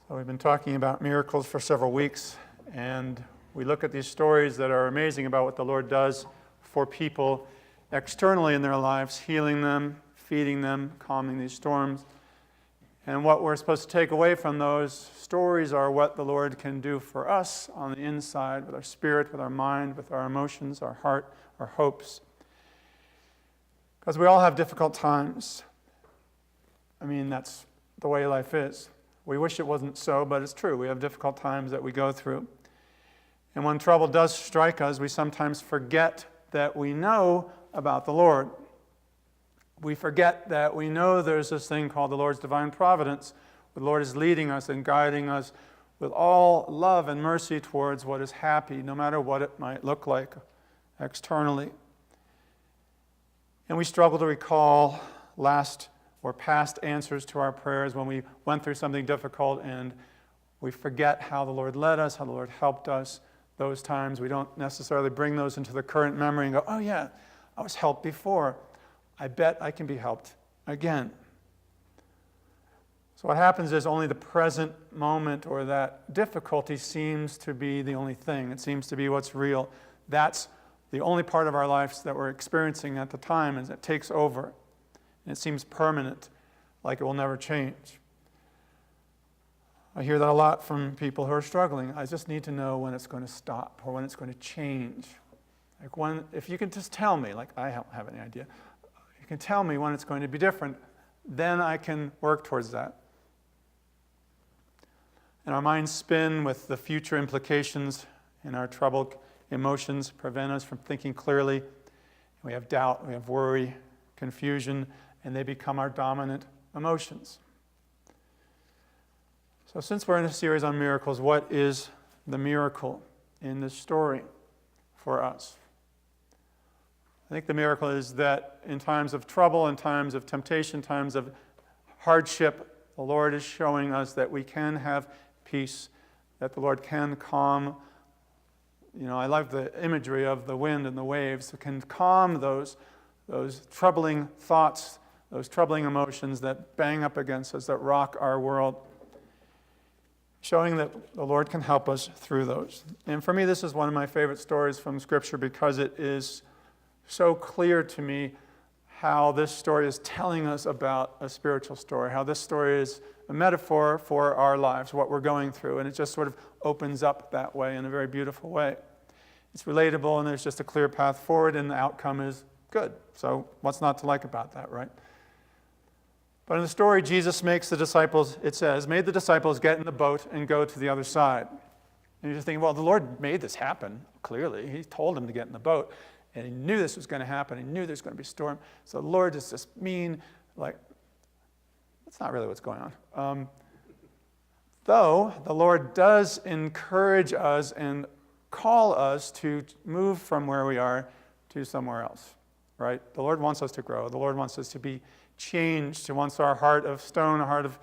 So we've been talking about miracles for several weeks, and we look at these stories that are amazing about what the Lord does for people externally in their lives, healing them, feeding them, calming these storms. And what we're supposed to take away from those stories are what the Lord can do for us on the inside, with our spirit, with our mind, with our emotions, our heart, our hopes. Because we all have difficult times. I mean, that's the way life is. We wish it wasn't so, but it's true. We have difficult times that we go through. And when trouble does strike us, we sometimes forget that we know about the Lord. We forget that we know there's this thing called the Lord's divine providence. The Lord is leading us and guiding us with all love and mercy towards what is happy, no matter what it might look like externally. And we struggle to recall last or past answers to our prayers when we went through something difficult, and we forget how the Lord led us, how the Lord helped us. Those times we don't necessarily bring those into the current memory and go, oh yeah, I was helped before. I bet I can be helped again. So what happens is only the present moment or that difficulty seems to be the only thing. It seems to be what's real. That's the only part of our lives that we're experiencing at the time, and it takes over. And it seems permanent, like it will never change. I hear that a lot from people who are struggling. I just need to know when it's going to stop or when it's going to change. Like if you can just tell me, like I don't have any idea, you can tell me when it's going to be different, then I can work towards that. And our minds spin with the future implications, and our troubled emotions prevent us from thinking clearly. We have doubt, we have worry, confusion, and they become our dominant emotions. So since we're in a series on miracles, what is the miracle in this story for us? I think the miracle is that in times of trouble, in times of temptation, times of hardship, the Lord is showing us that we can have peace, that the Lord can calm. I love the imagery of the wind and the waves. It can calm those troubling thoughts, those troubling emotions that bang up against us, that rock our world, showing that the Lord can help us through those. And for me, this is one of my favorite stories from Scripture because it is so clear to me how this story is telling us about a spiritual story, how this story is a metaphor for our lives, what we're going through, and it just sort of opens up that way in a very beautiful way. It's relatable, and there's just a clear path forward, and the outcome is good. So what's not to like about that, right? But in the story, Jesus makes the disciples, it says, made the disciples get in the boat and go to the other side. And you're just thinking, well, the Lord made this happen, clearly. He told them to get in the boat, and he knew this was going to happen. He knew there was going to be a storm. So the Lord is just mean, like, that's not really what's going on. Though the Lord does encourage us and call us to move from where we are to somewhere else, right? The Lord wants us to grow. The Lord wants us to be changed. He wants our heart of stone, a heart of,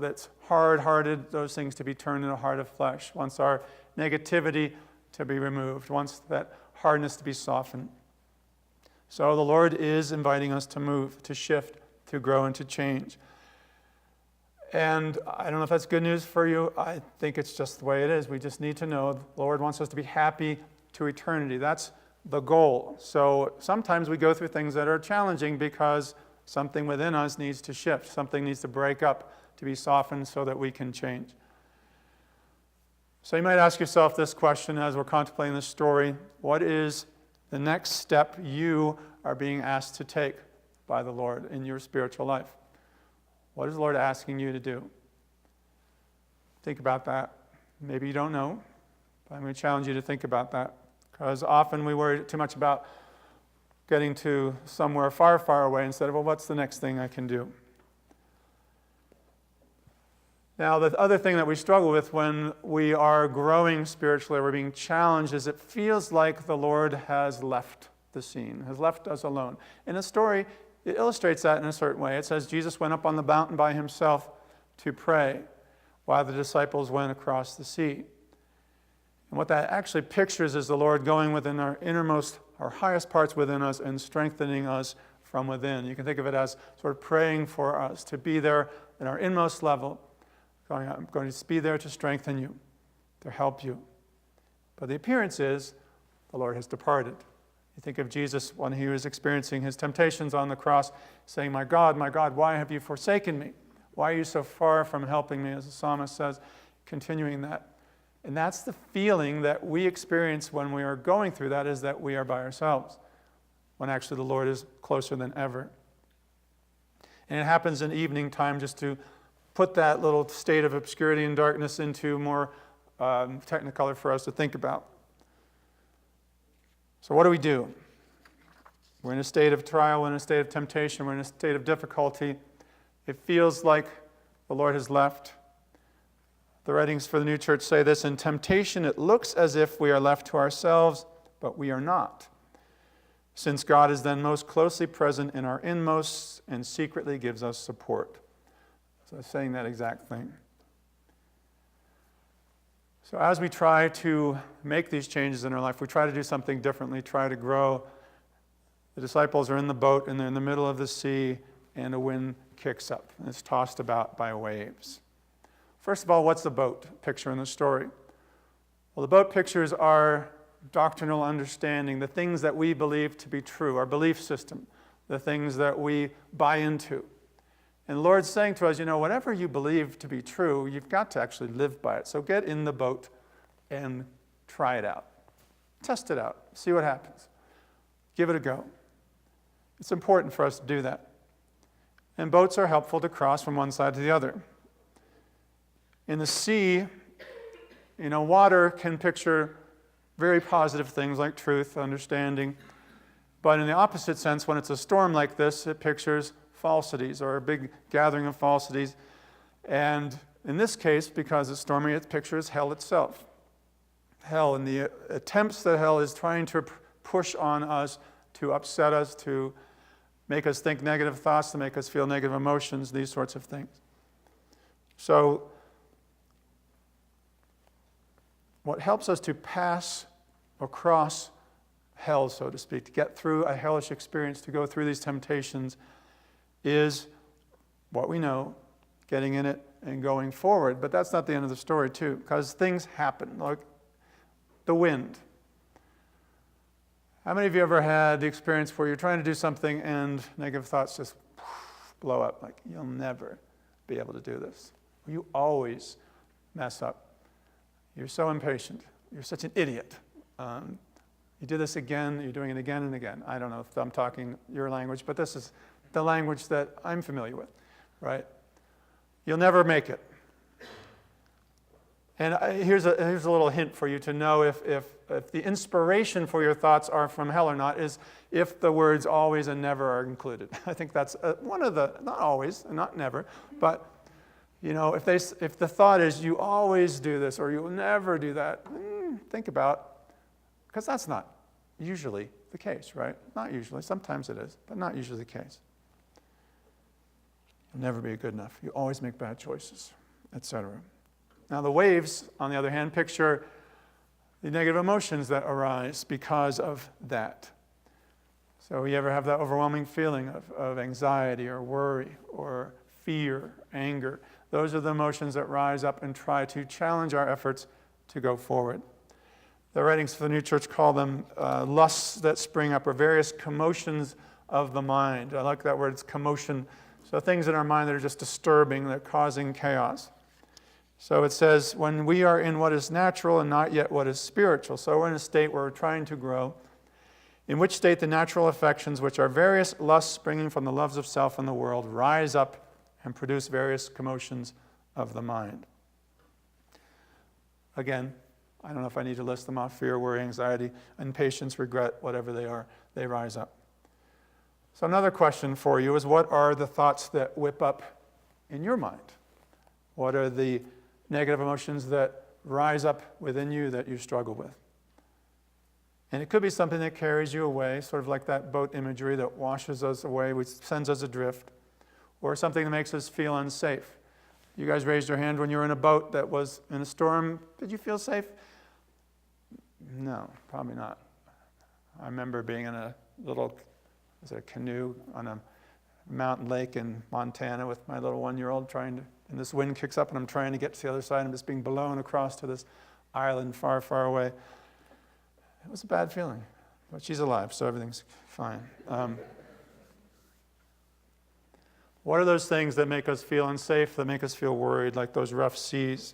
that's hard-hearted, those things to be turned into a heart of flesh. Wants our negativity to be removed. Wants that hardness to be softened. So the Lord is inviting us to move, to shift, to grow, and to change. And I don't know if that's good news for you. I think it's just the way it is. We just need to know the Lord wants us to be happy to eternity. That's the goal. So sometimes we go through things that are challenging because something within us needs to shift. Something needs to break up, to be softened so that we can change. So you might ask yourself this question as we're contemplating this story. What is the next step you are being asked to take by the Lord in your spiritual life? What is the Lord asking you to do? Think about that. Maybe you don't know, but I'm going to challenge you to think about that. Because often we worry too much about getting to somewhere far, far away instead of, well, what's the next thing I can do? Now, the other thing that we struggle with when we are growing spiritually or we're being challenged is it feels like the Lord has left the scene, has left us alone. In the story, it illustrates that in a certain way. It says Jesus went up on the mountain by himself to pray while the disciples went across the sea. And what that actually pictures is the Lord going within our innermost, our highest parts within us and strengthening us from within. You can think of it as sort of praying for us to be there in our inmost level, I'm going to be there to strengthen you, to help you. But the appearance is the Lord has departed. You think of Jesus when he was experiencing his temptations on the cross, saying, my God, why have you forsaken me? Why are you so far from helping me?" As the psalmist says, continuing that. And that's the feeling that we experience when we are going through that, is that we are by ourselves, when actually the Lord is closer than ever. And it happens in evening time, just to put that little state of obscurity and darkness into more technicolor for us to think about. So what do we do? We're in a state of trial, we're in a state of temptation, we're in a state of difficulty. It feels like the Lord has left. The writings for the New Church say this: in temptation it looks as if we are left to ourselves, but we are not, since God is then most closely present in our inmost and secretly gives us support. So I'm saying that exact thing. So as we try to make these changes in our life, we try to do something differently, try to grow. The disciples are in the boat and they're in the middle of the sea, and a wind kicks up and it's tossed about by waves. First of all, what's the boat picture in the story? Well, the boat pictures our doctrinal understanding, the things that we believe to be true, our belief system, the things that we buy into. And the Lord's saying to us, whatever you believe to be true, you've got to actually live by it. So get in the boat and try it out. Test it out. See what happens. Give it a go. It's important for us to do that. And boats are helpful to cross from one side to the other. In the sea, water can picture very positive things like truth, understanding. But in the opposite sense, when it's a storm like this, it pictures falsities, or a big gathering of falsities. And in this case, because it's stormy, it pictures hell itself. Hell, and the attempts that hell is trying to push on us, to upset us, to make us think negative thoughts, to make us feel negative emotions, these sorts of things. So what helps us to pass across hell, so to speak, to get through a hellish experience, to go through these temptations, is what we know, getting in it and going forward. But that's not the end of the story, too, because things happen, like the wind. How many of you ever had the experience where you're trying to do something and negative thoughts just blow up, like, you'll never be able to do this? You always mess up. You're so impatient. You're such an idiot. You do this again, you're doing it again and again. I don't know if I'm talking your language, but this is the language that I'm familiar with, right? You'll never make it. And here's a little hint for you to know if the inspiration for your thoughts are from hell or not, is if the words always and never are included. I think that's one of the, not always, not never, but if the thought is you always do this or you'll never do that, think about, because that's not usually the case, right? Not usually. Sometimes it is, but not usually the case. You'll never be good enough. You always make bad choices, etc. Now the waves, on the other hand, picture the negative emotions that arise because of that. So you ever have that overwhelming feeling of anxiety or worry or fear, anger? Those are the emotions that rise up and try to challenge our efforts to go forward. The writings for the New Church call them lusts that spring up, or various commotions of the mind. I like that word, it's commotion. So things in our mind that are just disturbing, that are causing chaos. So it says, when we are in what is natural and not yet what is spiritual. So we're in a state where we're trying to grow, in which state the natural affections, which are various lusts springing from the loves of self and the world, rise up and produce various commotions of the mind. Again, I don't know if I need to list them off: fear, worry, anxiety, impatience, regret, whatever they are, they rise up. So another question for you is, what are the thoughts that whip up in your mind? What are the negative emotions that rise up within you that you struggle with? And it could be something that carries you away, sort of like that boat imagery that washes us away, which sends us adrift, or something that makes us feel unsafe. You guys raised your hand when you were in a boat that was in a storm. Did you feel safe? No, probably not. I remember being in a little, was it a canoe on a mountain lake in Montana with my little 1-year-old and this wind kicks up and I'm trying to get to the other side and I'm just being blown across to this island far, far away. It was a bad feeling, but she's alive, so everything's fine. What are those things that make us feel unsafe, that make us feel worried, like those rough seas?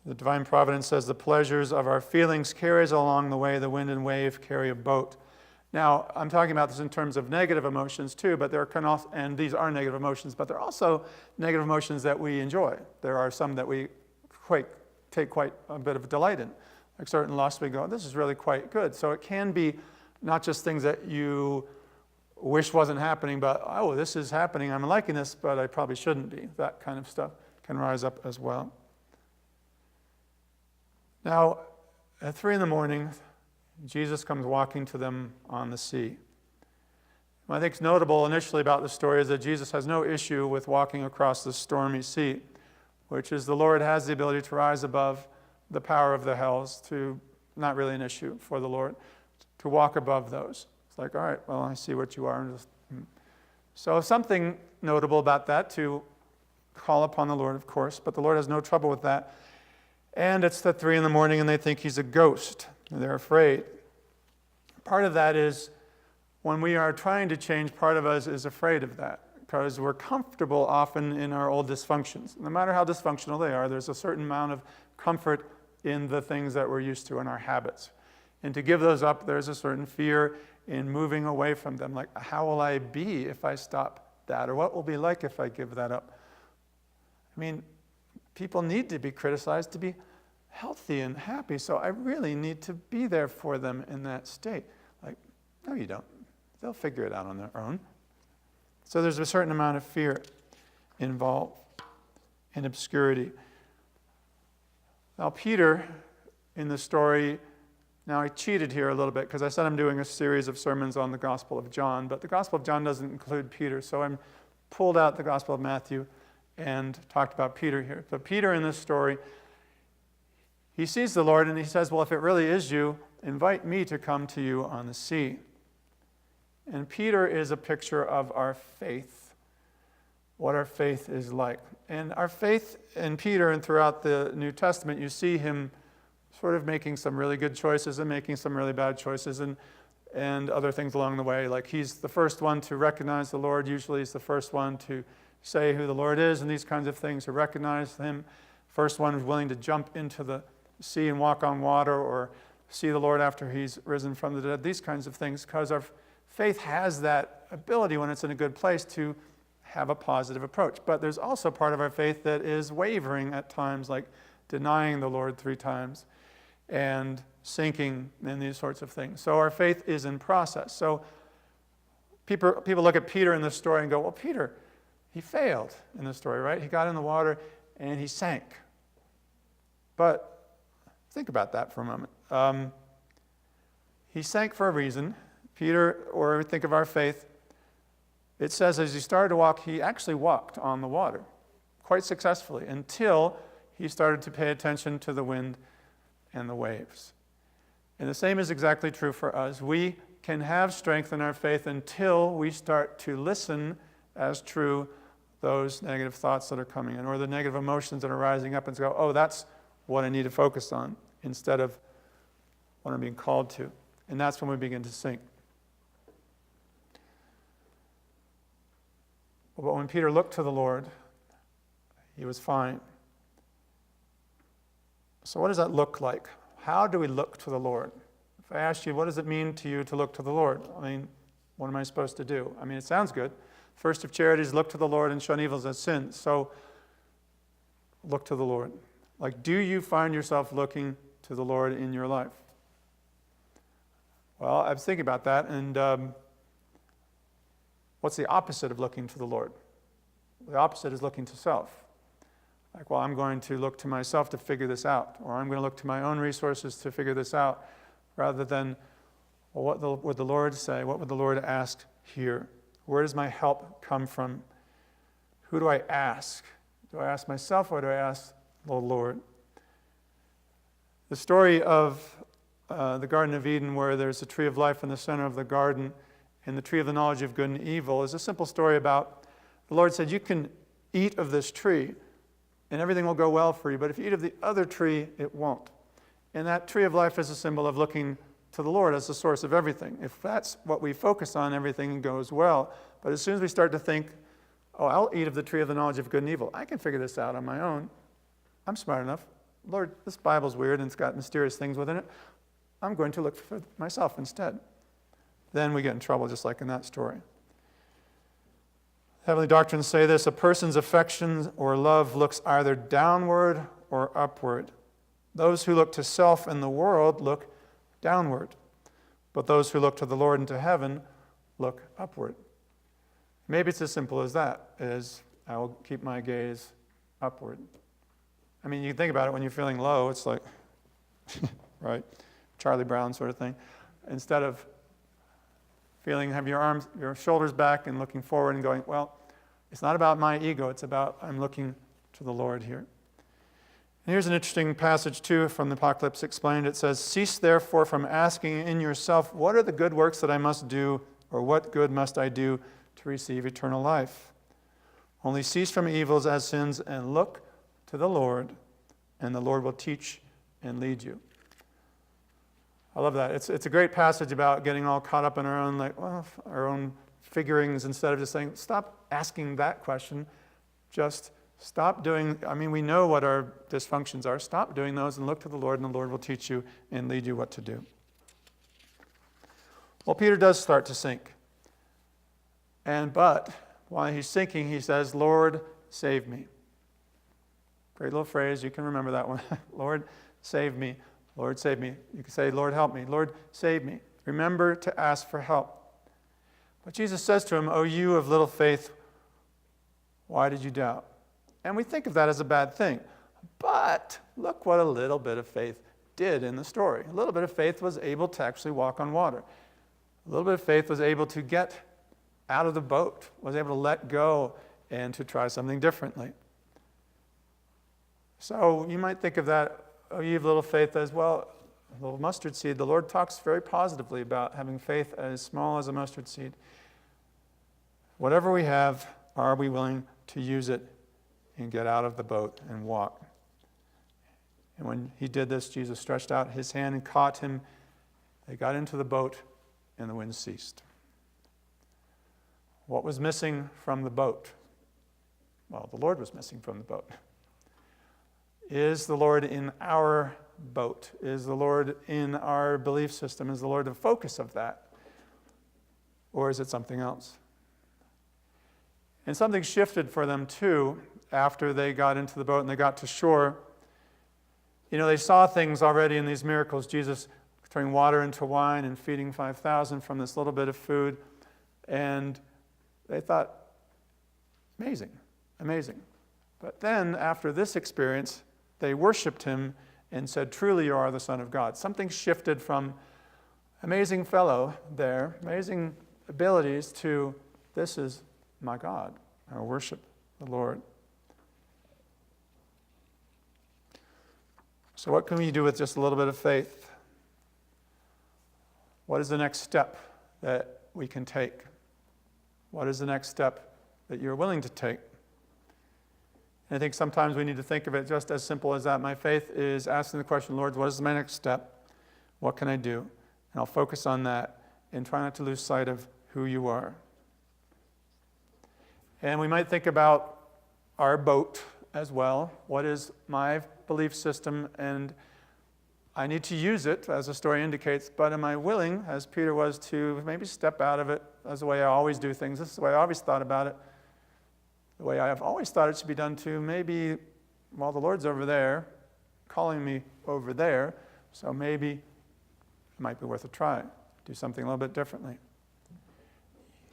The divine providence says the pleasures of our feelings carries along the way the wind and wave carry a boat. Now, I'm talking about this in terms of negative emotions too, but there can also, and these are negative emotions, but there are also negative emotions that we enjoy. There are some that we take quite a bit of delight in. Like certain lusts, we go, this is really quite good. So it can be not just things that you wish wasn't happening, but, oh, this is happening, I'm liking this, but I probably shouldn't be. That kind of stuff can rise up as well. Now, at 3 a.m, Jesus comes walking to them on the sea. What I think is notable initially about the story is that Jesus has no issue with walking across the stormy sea, which is the Lord has the ability to rise above the power of the hells, to not really an issue for the Lord, to walk above those. It's like, all right, well, I see what you are. So something notable about that, to call upon the Lord, of course, but the Lord has no trouble with that. And it's at 3 a.m. and they think he's a ghost. They're afraid. Part of that is when we are trying to change, part of us is afraid of that because we're comfortable often in our old dysfunctions. No matter how dysfunctional they are, there's a certain amount of comfort in the things that we're used to in our habits. And to give those up, there's a certain fear in moving away from them. Like, how will I be if I stop that? Or what will it be like if I give that up? I mean, people need to be criticized to be healthy and happy, so I really need to be there for them in that state. Like, no, you don't. They'll figure it out on their own. So there's a certain amount of fear involved and obscurity. Now, Peter, in the story, now I cheated here a little bit because I said I'm doing a series of sermons on the Gospel of John, but the Gospel of John doesn't include Peter, so I'm pulled out the Gospel of Matthew and talked about Peter here. But Peter in this story, he sees the Lord and he says, well, if it really is you, invite me to come to you on the sea. And Peter is a picture of our faith, what our faith is like. And our faith in Peter and throughout the New Testament, you see him sort of making some really good choices and making some really bad choices and other things along the way. Like he's the first one to recognize the Lord. Usually he's the first one to say who the Lord is and these kinds of things, to recognize him. First one who's willing to jump into the sea and walk on water or see the Lord after he's risen from the dead. These kinds of things, because our faith has that ability when it's in a good place to have a positive approach. But there's also part of our faith that is wavering at times, like denying the Lord 3 times and sinking in these sorts of things. So our faith is in process. So people look at Peter in this story and go, well, Peter, he failed in this story, right? He got in the water and he sank. But think about that for a moment. He sank for a reason. Peter, or think of our faith, it says as he started to walk, he actually walked on the water quite successfully until he started to pay attention to the wind and the waves. And the same is exactly true for us. We can have strength in our faith until we start to listen as true those negative thoughts that are coming in or the negative emotions that are rising up and go, oh, that's what I need to focus on instead of what I'm being called to. And that's when we begin to sink. But when Peter looked to the Lord, he was fine. So what does that look like? How do we look to the Lord? If I asked you, what does it mean to you to look to the Lord? I mean, what am I supposed to do? I mean, it sounds good. First of charities, look to the Lord and shun evils as sins. So look to the Lord. Like, do you find yourself looking to the Lord in your life? Well, I was thinking about that, and what's the opposite of looking to the Lord? The opposite is looking to self. Like, well, I'm going to look to myself to figure this out, or I'm going to look to my own resources to figure this out, rather than, well, what would the Lord say? What would the Lord ask here? Where does my help come from? Who do I ask? Do I ask myself, or do I ask the Lord? The story of the Garden of Eden, where there's a tree of life in the center of the garden, in the tree of the knowledge of good and evil is a simple story about the Lord said, you can eat of this tree and everything will go well for you, but if you eat of the other tree, it won't. And that tree of life is a symbol of looking to the Lord as the source of everything. If that's what we focus on, everything goes well. But as soon as we start to think, oh, I'll eat of the tree of the knowledge of good and evil. I can figure this out on my own. I'm smart enough. Lord, this Bible's weird and it's got mysterious things within it. I'm going to look for myself instead. Then we get in trouble, just like in that story. Heavenly doctrines say this: a person's affections or love looks either downward or upward. Those who look to self and the world look downward, but those who look to the Lord and to heaven look upward. Maybe it's as simple as that, as I will keep my gaze upward. I mean, you think about it when you're feeling low, it's like, right, Charlie Brown sort of thing. Instead of have your shoulders back and looking forward and going, well, it's not about my ego, it's about I'm looking to the Lord here. And here's an interesting passage too from the Apocalypse Explained. It says, cease therefore from asking in yourself, what are the good works that I must do, or what good must I do to receive eternal life? Only cease from evils as sins and look to the Lord, and the Lord will teach and lead you. I love that. It's a great passage about getting all caught up in our own figurings instead of just saying, stop asking that question. Just stop doing, we know what our dysfunctions are. Stop doing those and look to the Lord, and the Lord will teach you and lead you what to do. Well, Peter does start to sink. But while he's sinking, he says, Lord, save me. Great little phrase. You can remember that one. Lord, save me. Lord, save me. You can say, Lord, help me. Lord, save me. Remember to ask for help. But Jesus says to him, O you of little faith, why did you doubt? And we think of that as a bad thing. But look what a little bit of faith did in the story. A little bit of faith was able to actually walk on water. A little bit of faith was able to get out of the boat, was able to let go and to try something differently. So you might think of that, oh, you have little faith as well, a little mustard seed. The Lord talks very positively about having faith as small as a mustard seed. Whatever we have, are we willing to use it and get out of the boat and walk? And when he did this, Jesus stretched out his hand and caught him. They got into the boat and the wind ceased. What was missing from the boat? Well, the Lord was missing from the boat. Is the Lord in our boat? Is the Lord in our belief system? Is the Lord the focus of that? Or is it something else? And something shifted for them too after they got into the boat and they got to shore. You know, they saw things already in these miracles. Jesus turning water into wine and feeding 5,000 from this little bit of food. And they thought, amazing, amazing. But then after this experience, they worshiped him and said, truly you are the Son of God. Something shifted from amazing fellow there, amazing abilities, to this is my God. I worship the Lord. So what can we do with just a little bit of faith? What is the next step that we can take? What is the next step that you're willing to take? And I think sometimes we need to think of it just as simple as that. My faith is asking the question, Lord, what is my next step? What can I do? And I'll focus on that and try not to lose sight of who you are. And we might think about our boat as well. What is my belief system? And I need to use it, as the story indicates, but am I willing, as Peter was, to maybe step out of it as the way I always do things? This is the way I always thought about it. The way I have always thought it should be done too. Maybe, well, the Lord's over there, calling me over there, so maybe it might be worth a try. Do something a little bit differently.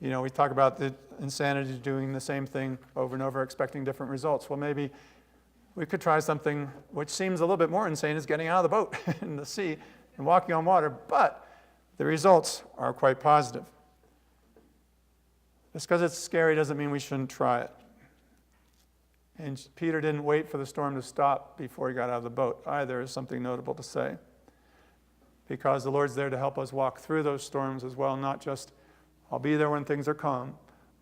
You know, we talk about the insanity of doing the same thing over and over, expecting different results. Well, maybe we could try something which seems a little bit more insane, is getting out of the boat in the sea and walking on water, but the results are quite positive. Just because it's scary doesn't mean we shouldn't try it. And Peter didn't wait for the storm to stop before he got out of the boat either, is something notable to say. Because the Lord's there to help us walk through those storms as well, not just I'll be there when things are calm,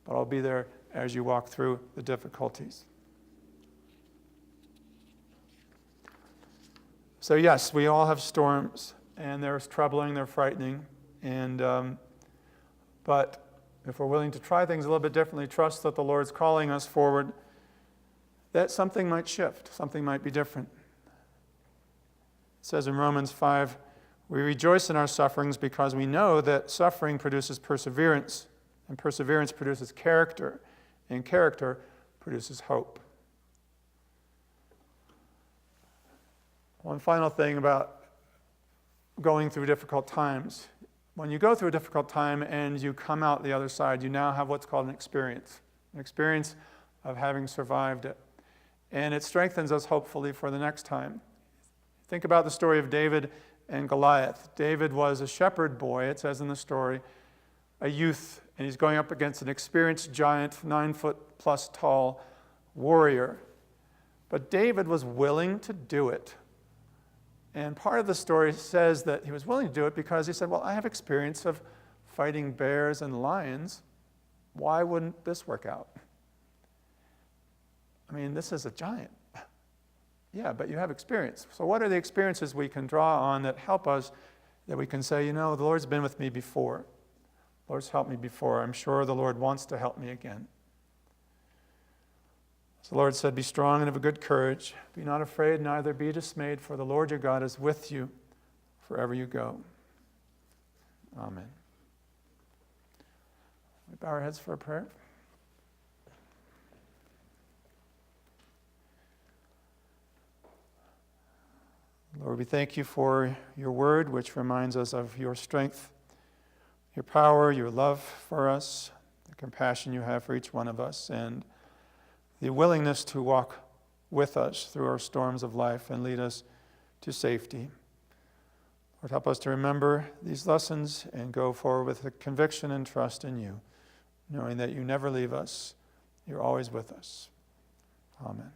but I'll be there as you walk through the difficulties. So yes, we all have storms, and they're troubling, they're frightening, but if we're willing to try things a little bit differently, trust that the Lord's calling us forward, that something might shift, something might be different. It says in Romans 5, we rejoice in our sufferings because we know that suffering produces perseverance, and perseverance produces character, and character produces hope. One final thing about going through difficult times. When you go through a difficult time and you come out the other side, you now have what's called an experience of having survived it. And it strengthens us, hopefully, for the next time. Think about the story of David and Goliath. David was a shepherd boy, it says in the story, a youth, and he's going up against an experienced giant, 9-foot-plus tall warrior. But David was willing to do it. And part of the story says that he was willing to do it because he said, well, I have experience of fighting bears and lions. Why wouldn't this work out? I mean, this is a giant. Yeah, but you have experience. So what are the experiences we can draw on that help us, that we can say, you know, the Lord's been with me before. The Lord's helped me before. I'm sure the Lord wants to help me again. So the Lord said, be strong and of a good courage. Be not afraid, neither be dismayed, for the Lord your God is with you wherever you go. Amen. We bow our heads for a prayer. Lord, we thank you for your word, which reminds us of your strength, your power, your love for us, the compassion you have for each one of us, and the willingness to walk with us through our storms of life and lead us to safety. Lord, help us to remember these lessons and go forward with a conviction and trust in you, knowing that you never leave us. You're always with us. Amen.